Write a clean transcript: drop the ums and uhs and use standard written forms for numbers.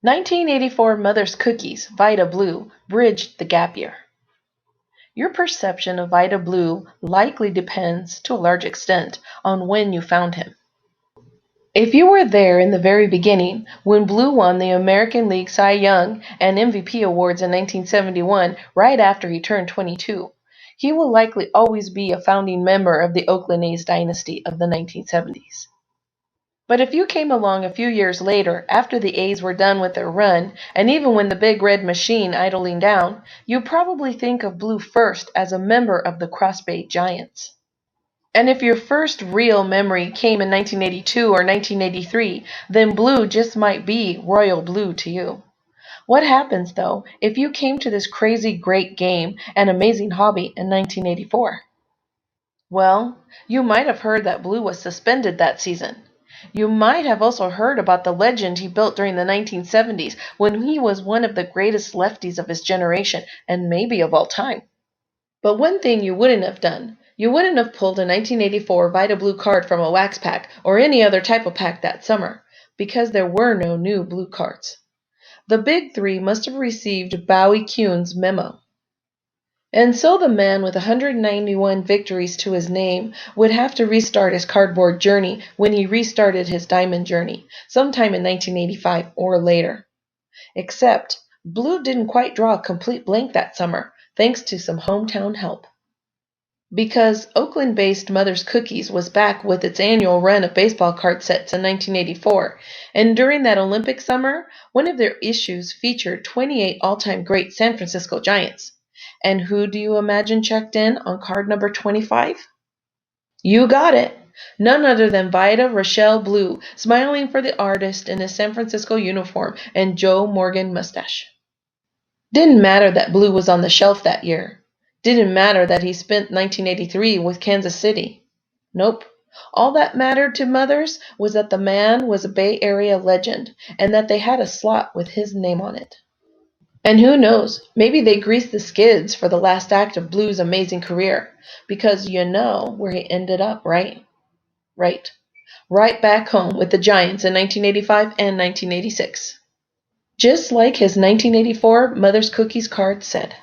1984 Mother's Cookies Vida Blue bridged the gap year. Your perception of Vida Blue likely depends, to a large extent, on when you found him. If you were there in the very beginning, when Blue won the American League Cy Young and MVP awards in 1971, right after he turned 22, he will likely always be a founding member of the Oakland A's dynasty of the 1970s. But if you came along a few years later, after the A's were done with their run, and even when the Big Red Machine idling down, you probably think of Blue first as a member of the Cross-Bay Giants. And if your first real memory came in 1982 or 1983, then Blue just might be Royal Blue to you. What happens, though, if you came to this crazy great game and amazing hobby in 1984? Well, you might have heard that Blue was suspended that season. You might have also heard about the legend he built during the 1970s when he was one of the greatest lefties of his generation and maybe of all time. But one thing you wouldn't have done, you wouldn't have pulled a 1984 Vida Blue card from a wax pack or any other type of pack that summer, because there were no new Blue cards. The Big Three must have received Bowie Kuhn's memo. And so the man with 191 victories to his name would have to restart his cardboard journey when he restarted his diamond journey, sometime in 1985 or later. Except, Blue didn't quite draw a complete blank that summer, thanks to some hometown help. Because Oakland-based Mother's Cookies was back with its annual run of baseball card sets in 1984, and during that Olympic summer, one of their issues featured 28 all-time great San Francisco Giants. And who do you imagine checked in on card number 25? You got it! None other than Vida Rochelle Blue, smiling for the artist in his San Francisco uniform and Joe Morgan mustache. Didn't matter that Blue was on the shelf that year. Didn't matter that he spent 1983 with Kansas City. Nope. All that mattered to mothers was that the man was a Bay Area legend and that they had a slot with his name on it. And who knows, maybe they greased the skids for the last act of Blue's amazing career, because you know where he ended up, right? Right back home with the Giants in 1985 and 1986. Just like his 1984 Mother's Cookies card said.